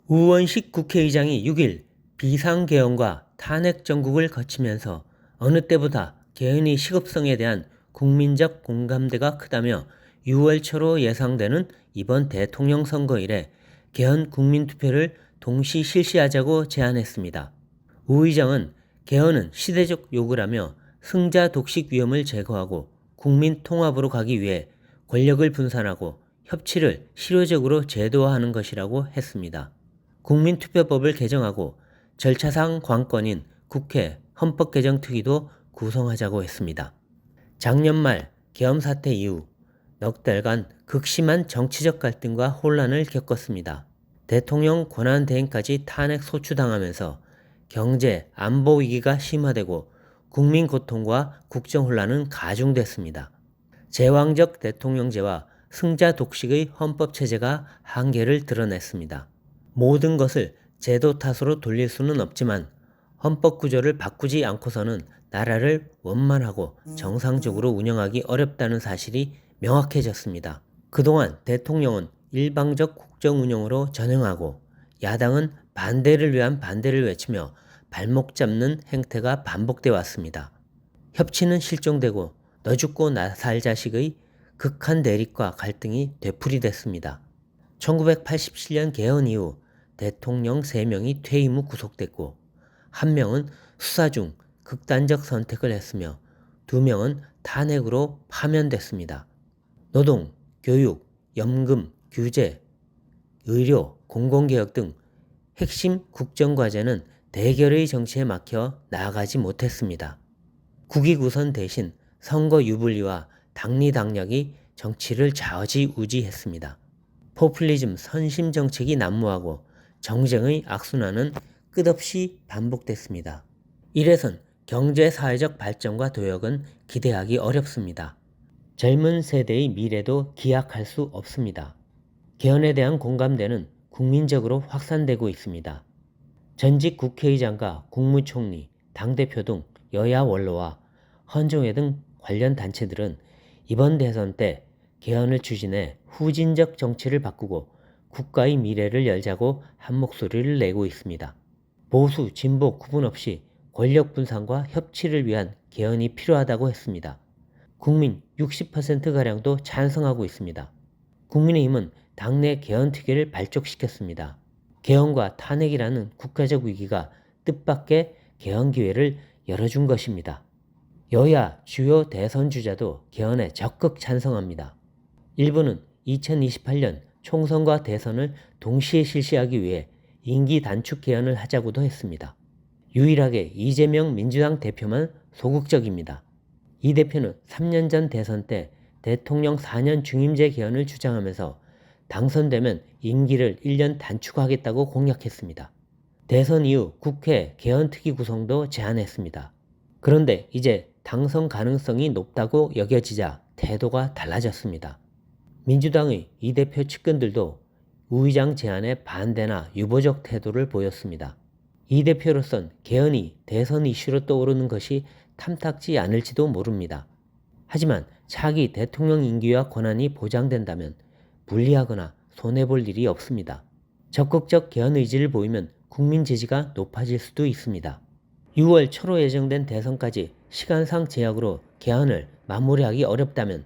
우원식 국회의장이 6일 비상계엄과 탄핵 정국을 거치면서 어느 때보다 개헌의 시급성에 대한 국민적 공감대가 크다며 6월 초로 예상되는 이번 대통령 선거 일에 개헌 국민투표를 동시 실시하자고 제안했습니다. 우 의장은 개헌은 시대적 요구라며 승자 독식 위험을 제거하고 국민 통합으로 가기 위해 권력을 분산하고 협치를 실효적으로 제도화하는 것이라고 했습니다. 국민투표법을 개정하고 절차상 관건인 국회 헌법개정특위도 구성하자고 했습니다. 작년 말 계엄 사태 이후 넉 달간 극심한 정치적 갈등과 혼란을 겪었습니다. 대통령 권한대행까지 탄핵 소추당하면서 경제, 안보 위기가 심화되고 국민 고통과 국정 혼란은 가중됐습니다. 제왕적 대통령제와 승자 독식의 헌법체제가 한계를 드러냈습니다. 모든 것을 제도 탓으로 돌릴 수는 없지만 헌법 구조를 바꾸지 않고서는 나라를 원만하고 정상적으로 운영하기 어렵다는 사실이 명확해졌습니다. 그동안 대통령은 일방적 국정 운영으로 전향하고 야당은 반대를 위한 반대를 외치며 발목 잡는 행태가 반복돼 왔습니다. 협치는 실종되고 너 죽고 나 살 자식의 극한 대립과 갈등이 되풀이됐습니다. 1987년 개헌 이후 대통령 3명이 퇴임 후 구속됐고 1명은 수사 중 극단적 선택을 했으며 2명은 탄핵으로 파면됐습니다. 노동, 교육, 연금, 규제, 의료, 공공개혁 등 핵심 국정과제는 대결의 정치에 막혀 나아가지 못했습니다. 국익 우선 대신 선거 유불리와 당리당략이 정치를 좌지우지했습니다. 포퓰리즘 선심 정책이 난무하고 정쟁의 악순환은 끝없이 반복됐습니다. 이래선 경제 사회적 발전과 도약은 기대하기 어렵습니다. 젊은 세대의 미래도 기약할 수 없습니다. 개헌에 대한 공감대는 국민적으로 확산되고 있습니다. 전직 국회의장과 국무총리, 당대표 등 여야 원로와 헌정회 등 관련 단체들은 이번 대선 때 개헌을 추진해 후진적 정치를 바꾸고 국가의 미래를 열자고 한 목소리를 내고 있습니다. 보수, 진보 구분 없이 권력 분산과 협치를 위한 개헌이 필요하다고 했습니다. 국민 60%가량도 찬성하고 있습니다. 국민의힘은 당내 개헌특위를 발족시켰습니다. 개헌과 탄핵이라는 국가적 위기가 뜻밖의 개헌 기회를 열어준 것입니다. 여야 주요 대선 주자도 개헌에 적극 찬성합니다. 일부는 2028년 총선과 대선을 동시에 실시하기 위해 임기 단축 개헌을 하자고도 했습니다. 유일하게 이재명 민주당 대표만 소극적입니다. 이 대표는 3년 전 대선 때 대통령 4년 중임제 개헌을 주장하면서 당선되면 임기를 1년 단축하겠다고 공약했습니다. 대선 이후 국회 개헌특위 구성도 제안했습니다. 그런데 이제 당선 가능성이 높다고 여겨지자 태도가 달라졌습니다. 민주당의 이 대표 측근들도 우 의장 제안에 반대나 유보적 태도를 보였습니다. 이 대표로선 개헌이 대선 이슈로 떠오르는 것이 탐탁지 않을지도 모릅니다. 하지만 차기 대통령 임기와 권한이 보장된다면 불리하거나 손해볼 일이 없습니다. 적극적 개헌 의지를 보이면 국민 지지가 높아질 수도 있습니다. 6월 초로 예정된 대선까지 시간상 제약으로 개헌을 마무리하기 어렵다면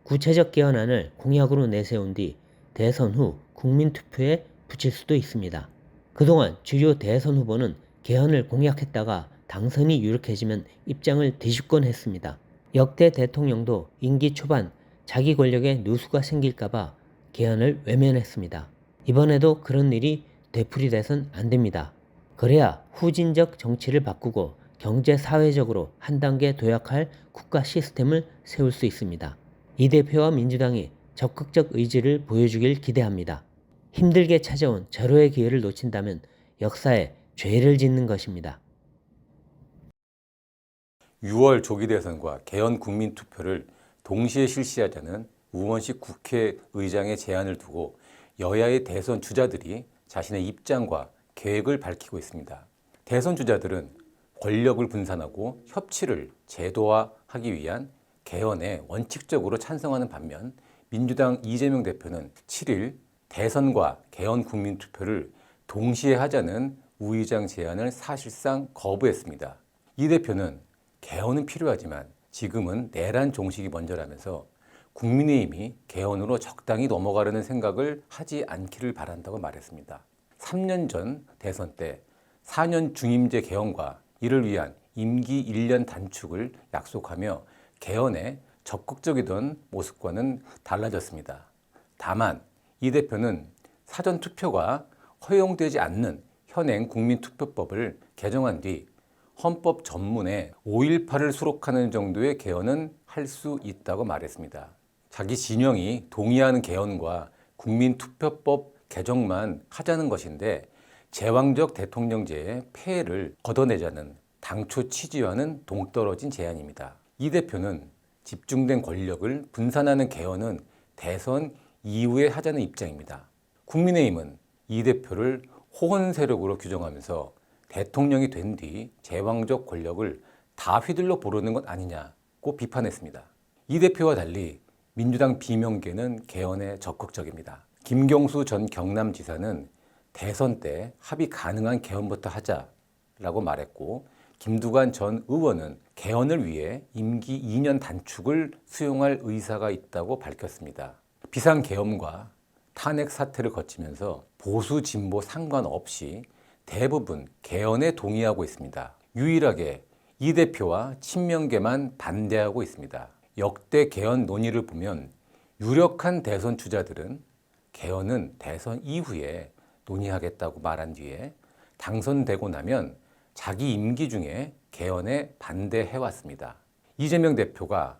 구체적 개헌안을 공약으로 내세운 뒤 대선 후 국민투표에 붙일 수도 있습니다. 그동안 주요 대선 후보는 개헌을 공약했다가 당선이 유력해지면 입장을 뒤집곤 했습니다. 역대 대통령도 임기 초반 자기 권력에 누수가 생길까봐 개헌을 외면했습니다. 이번에도 그런 일이 되풀이돼선 안 됩니다. 그래야 후진적 정치를 바꾸고 경제 사회적으로 한 단계 도약할 국가 시스템을 세울 수 있습니다. 이 대표와 민주당이 적극적 의지를 보여주길 기대합니다. 힘들게 찾아온 절호의 기회를 놓친다면 역사에 죄를 짓는 것입니다. 6월 조기 대선과 개헌 국민투표를 동시에 실시하자는 우원식 국회의장의 제안을 두고 여야의 대선 주자들이 자신의 입장과 계획을 밝히고 있습니다. 대선 주자들은 권력을 분산하고 협치를 제도화하기 위한 개헌에 원칙적으로 찬성하는 반면 민주당 이재명 대표는 7일 대선과 개헌 국민투표를 동시에 하자는 우 의장 제안을 사실상 거부했습니다. 이 대표는 개헌은 필요하지만 지금은 내란 종식이 먼저라면서 국민의힘이 개헌으로 적당히 넘어가려는 생각을 하지 않기를 바란다고 말했습니다. 3년 전 대선 때 4년 중임제 개헌과 이를 위한 임기 1년 단축을 약속하며 개헌에 적극적이던 모습과는 달라졌습니다. 다만 이 대표는 사전투표가 허용되지 않는 현행 국민투표법을 개정한 뒤 헌법 전문에 5.18을 수록하는 정도의 개헌은 할 수 있다고 말했습니다. 자기 진영이 동의하는 개헌과 국민투표법 개정만 하자는 것인데 제왕적 대통령제의 폐해를 걷어내자는 당초 취지와는 동떨어진 제안입니다. 이 대표는 집중된 권력을 분산하는 개헌은 대선 이후에 하자는 입장입니다. 국민의힘은 이 대표를 호언 세력으로 규정하면서 대통령이 된 뒤 제왕적 권력을 다 휘둘러 보려는 것 아니냐고 비판했습니다. 이 대표와 달리 민주당 비명계는 개헌에 적극적입니다. 김경수 전 경남지사는 대선 때 합의 가능한 개헌부터 하자라고 말했고, 김두관 전 의원은 개헌을 위해 임기 2년 단축을 수용할 의사가 있다고 밝혔습니다. 비상계엄과 탄핵 사태를 거치면서 보수 진보 상관없이 대부분 개헌에 동의하고 있습니다. 유일하게 이 대표와 친명계만 반대하고 있습니다. 역대 개헌 논의를 보면 유력한 대선 주자들은 개헌은 대선 이후에 논의하겠다고 말한 뒤에 당선되고 나면 자기 임기 중에 개헌에 반대해왔습니다. 이재명 대표가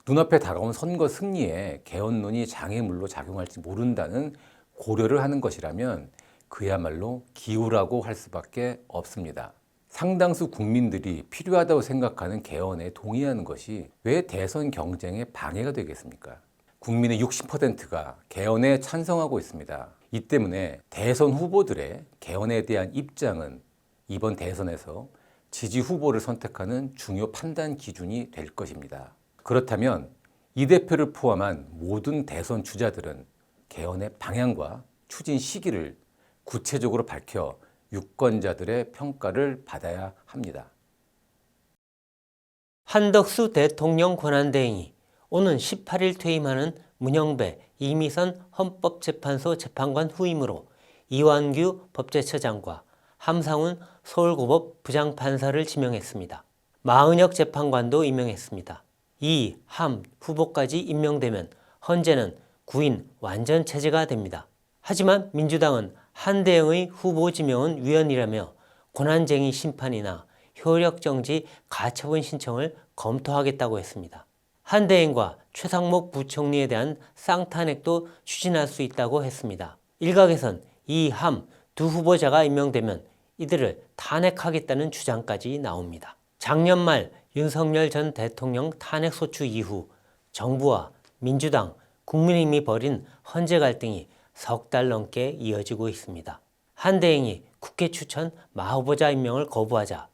눈앞에 다가온 선거 승리에 개헌론이 장애물로 작용할지 모른다는 고려를 하는 것이라면 그야말로 기우라고 할 수밖에 없습니다. 상당수 국민들이 필요하다고 생각하는 개헌에 동의하는 것이 왜 대선 경쟁에 방해가 되겠습니까? 국민의 60%가 개헌에 찬성하고 있습니다. 이 때문에 대선 후보들의 개헌에 대한 입장은 이번 대선에서 지지 후보를 선택하는 중요 판단 기준이 될 것입니다. 그렇다면 이 대표를 포함한 모든 대선 주자들은 개헌의 방향과 추진 시기를 구체적으로 밝혀 유권자들의 평가를 받아야 합니다. 한덕수 대통령 권한대행이 오는 18일 퇴임하는 문영배 이미선 헌법재판소 재판관 후임으로 이완규 법제처장과 함상훈 서울고법 부장판사를 지명했습니다. 마은혁 재판관도 임명했습니다. 이, 함 후보까지 임명되면 헌재는 구인 완전체제가 됩니다. 하지만 민주당은 한대행의 후보 지명은 위헌이라며 권한쟁의 심판이나 효력정지 가처분 신청을 검토하겠다고 했습니다. 한대행과 최상목 부총리에 대한 쌍탄핵도 추진할 수 있다고 했습니다. 일각에선 이, 함 두 후보자가 임명되면 이들을 탄핵하겠다는 주장까지 나옵니다. 작년 말 윤석열 전 대통령 탄핵소추 이후 정부와 민주당, 국민의힘이 벌인 헌재 갈등이 석 달 넘게 이어지고 있습니다. 한대행이 국회 추천 마후보자 임명을 거부하자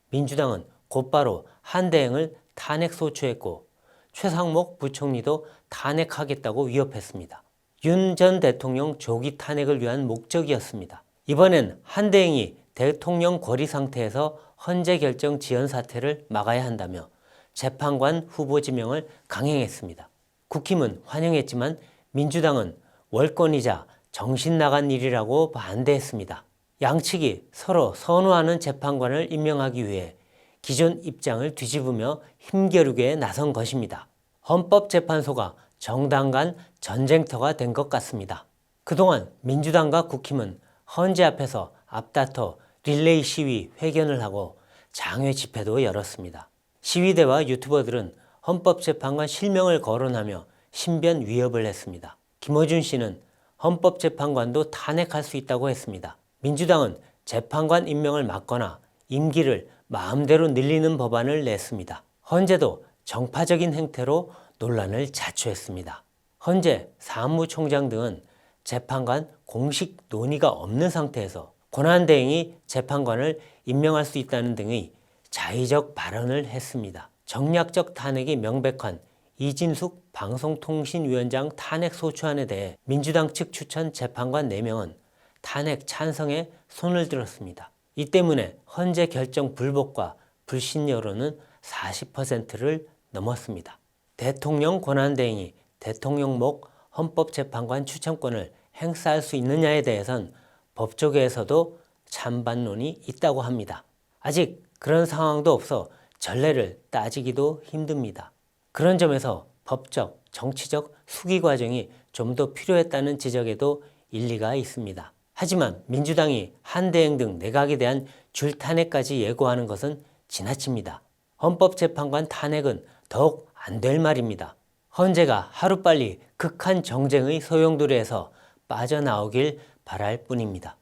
민주당은 곧바로 한대행을 탄핵소추했고 최상목 부총리도 탄핵하겠다고 위협했습니다. 윤 전 대통령 조기 탄핵을 위한 목적이었습니다. 이번엔 한대행이 대통령 고리 상태에서 헌재 결정 지연 사태를 막아야 한다며 재판관 후보 지명을 강행했습니다. 국힘은 환영했지만 민주당은 월권이자 정신 나간 일이라고 반대했습니다. 양측이 서로 선호하는 재판관을 임명하기 위해 기존 입장을 뒤집으며 힘겨루기에 나선 것입니다. 헌법재판소가 정당 간 전쟁터가 된 것 같습니다. 그동안 민주당과 국힘은 헌재 앞에서 앞다퉈 릴레이 시위 회견을 하고 장외 집회도 열었습니다. 시위대와 유튜버들은 헌법재판관 실명을 거론하며 신변 위협을 했습니다. 김어준 씨는 헌법재판관도 탄핵할 수 있다고 했습니다. 민주당은 재판관 임명을 막거나 임기를 마음대로 늘리는 법안을 냈습니다. 헌재도 정파적인 행태로 논란을 자초했습니다. 헌재 사무총장 등은 재판관 공식 논의가 없는 상태에서 권한대행이 재판관을 임명할 수 있다는 등의 자의적 발언을 했습니다. 정략적 탄핵이 명백한 이진숙 방송통신위원장 탄핵 소추안에 대해 민주당 측 추천 재판관 4명은 탄핵 찬성에 손을 들었습니다. 이 때문에 헌재 결정 불복과 불신 여론은 40%를 넘었습니다. 대통령 권한대행이 대통령목 헌법재판관 추천권을 행사할 수 있느냐에 대해선 법조계에서도 찬반론이 있다고 합니다. 아직 그런 상황도 없어 전례를 따지기도 힘듭니다. 그런 점에서 법적, 정치적 수기 과정이 좀 더 필요했다는 지적에도 일리가 있습니다. 하지만 민주당이 한대행 등 내각에 대한 줄탄핵까지 예고하는 것은 지나칩니다. 헌법재판관 탄핵은 더욱 안 될 말입니다. 헌재가 하루빨리 극한 정쟁의 소용돌이에서 빠져나오길 바랄 뿐입니다.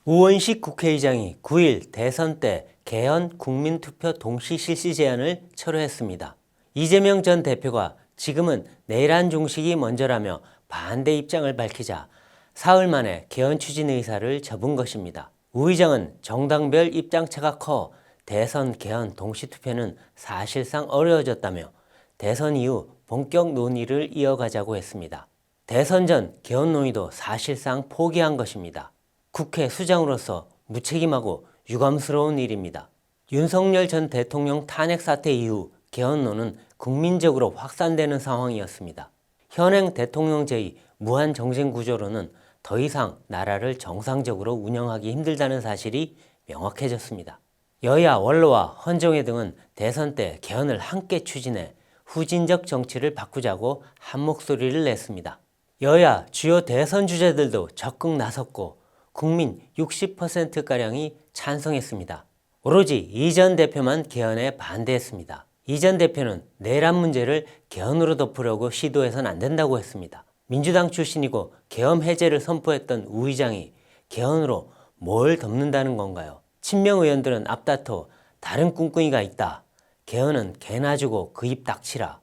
우원식 국회의장이 9일 대선 때 개헌 국민투표 동시 실시 제안을 철회했습니다. 이재명 전 대표가 지금은 내란 종식이 먼저라며 반대 입장을 밝히자 사흘 만에 개헌 추진 의사를 접은 것입니다. 우 의장은 정당별 입장차가 커 대선 개헌 동시투표는 사실상 어려워졌다며 대선 이후 본격 논의를 이어가자고 했습니다. 대선 전 개헌 논의도 사실상 포기한 것입니다. 국회 수장으로서 무책임하고 유감스러운 일입니다. 윤석열 전 대통령 탄핵 사태 이후 개헌론은 국민적으로 확산되는 상황이었습니다. 현행 대통령제의 무한 정쟁 구조로는 더 이상 나라를 정상적으로 운영하기 힘들다는 사실이 명확해졌습니다. 여야 원로와 헌정회 등은 대선 때 개헌을 함께 추진해 후진적 정치를 바꾸자고 한 목소리를 냈습니다. 여야 주요 대선 주자들도 적극 나섰고 국민 60%가량이 찬성했습니다. 오로지 이 전 대표만 개헌에 반대했습니다. 이 전 대표는 내란 문제를 개헌으로 덮으려고 시도해서는 안 된다고 했습니다. 민주당 출신이고 계엄 해제를 선포했던 우 의장이 개헌으로 뭘 덮는다는 건가요? 친명 의원들은 앞다퉈 다른 꿍꿍이가 있다. 개헌은 개나 주고 그 입 닥치라.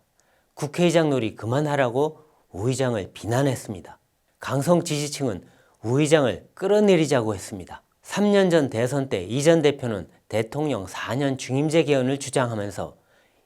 국회의장 놀이 그만하라고 우 의장을 비난했습니다. 강성 지지층은 우 의장을 끌어내리자고 했습니다. 3년 전 대선 때 이 전 대표는 대통령 4년 중임제 개헌을 주장하면서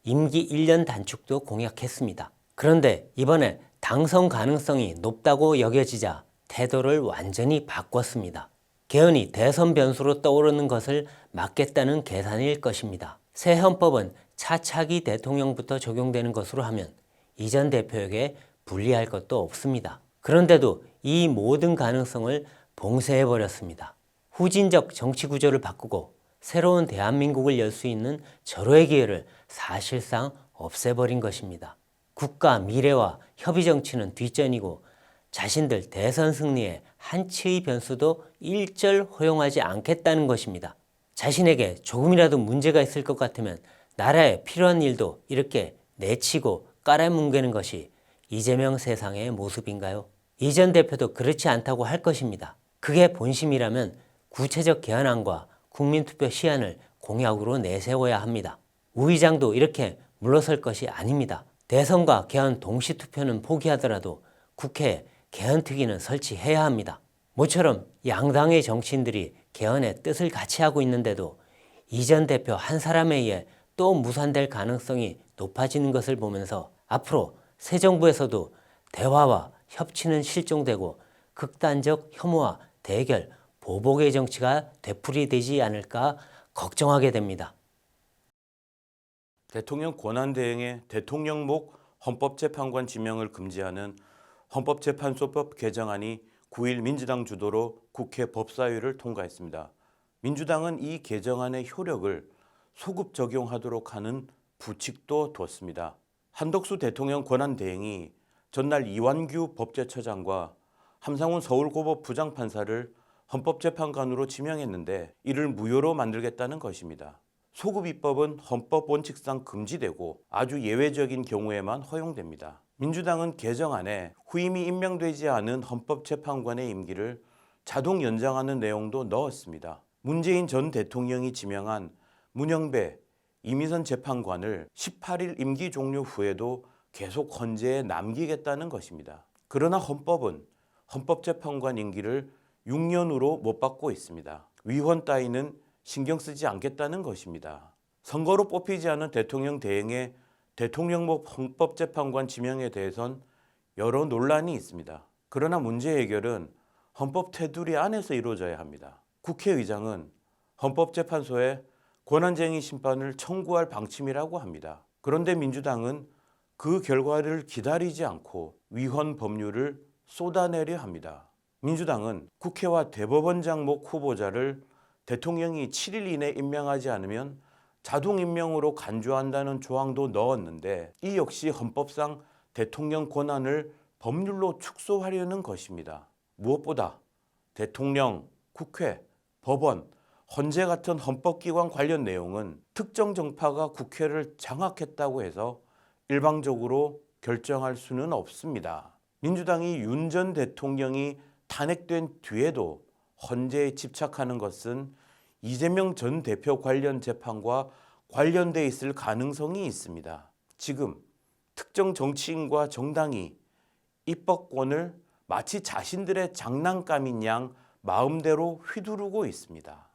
임기 1년 단축도 공약했습니다. 그런데 이번에 당선 가능성이 높다고 여겨지자 태도를 완전히 바꿨습니다. 개헌이 대선 변수로 떠오르는 것을 막겠다는 계산일 것입니다. 새 헌법은 차차기 대통령부터 적용되는 것으로 하면 이 전 대표에게 불리할 것도 없습니다. 그런데도 이 모든 가능성을 봉쇄해버렸습니다. 후진적 정치 구조를 바꾸고 새로운 대한민국을 열 수 있는 절호의 기회를 사실상 없애버린 것입니다. 국가 미래와 협의 정치는 뒷전이고 자신들 대선 승리에 한치의 변수도 일절 허용하지 않겠다는 것입니다. 자신에게 조금이라도 문제가 있을 것 같으면 나라에 필요한 일도 이렇게 내치고 깔아뭉개는 것이 이재명 세상의 모습인가요? 이 전 대표도 그렇지 않다고 할 것입니다. 그게 본심이라면 구체적 개헌안과 국민투표 시한을 공약으로 내세워야 합니다. 우 의장도 이렇게 물러설 것이 아닙니다. 대선과 개헌 동시투표는 포기하더라도 국회에 개헌특위는 설치해야 합니다. 모처럼 양당의 정치인들이 개헌의 뜻을 같이 하고 있는데도 이 전 대표 한 사람에 의해 또 무산될 가능성이 높아지는 것을 보면서 앞으로 새 정부에서도 대화와 협치는 실종되고 극단적 혐오와 대결, 보복의 정치가 되풀이되지 않을까 걱정하게 됩니다. 대통령 권한대행의 대통령목 헌법재판관 지명을 금지하는 헌법재판소법 개정안이 9일 민주당 주도로 국회 법사위를 통과했습니다. 민주당은 이 개정안의 효력을 소급 적용하도록 하는 부칙도 뒀습니다. 한덕수 대통령 권한대행이 전날 이완규 법제처장과 함상훈 서울고법 부장판사를 헌법재판관으로 지명했는데 이를 무효로 만들겠다는 것입니다. 소급 입법은 헌법 원칙상 금지되고 아주 예외적인 경우에만 허용됩니다. 민주당은 개정안에 후임이 임명되지 않은 헌법재판관의 임기를 자동 연장하는 내용도 넣었습니다. 문재인 전 대통령이 지명한 문영배, 이미선 재판관을 18일 임기 종료 후에도 계속 헌재에 남기겠다는 것입니다. 그러나 헌법은 헌법재판관 임기를 6년으로 못 받고 있습니다. 위헌 따위는 신경 쓰지 않겠다는 것입니다. 선거로 뽑히지 않은 대통령 대행의 대통령목 헌법재판관 지명에 대해선 여러 논란이 있습니다. 그러나 문제 해결은 헌법 테두리 안에서 이루어져야 합니다. 국회의장은 헌법재판소에 권한쟁의 심판을 청구할 방침이라고 합니다. 그런데 민주당은 그 결과를 기다리지 않고 위헌 법률을 쏟아내려 합니다. 민주당은 국회와 대법원장 목 후보자를 대통령이 7일 이내 임명하지 않으면 자동 임명으로 간주한다는 조항도 넣었는데 이 역시 헌법상 대통령 권한을 법률로 축소하려는 것입니다. 무엇보다 대통령, 국회, 법원, 헌재 같은 헌법기관 관련 내용은 특정 정파가 국회를 장악했다고 해서 일방적으로 결정할 수는 없습니다. 민주당이 윤 전 대통령이 탄핵된 뒤에도 헌재에 집착하는 것은 이재명 전 대표 관련 재판과 관련돼 있을 가능성이 있습니다. 지금 특정 정치인과 정당이 입법권을 마치 자신들의 장난감인 양 마음대로 휘두르고 있습니다.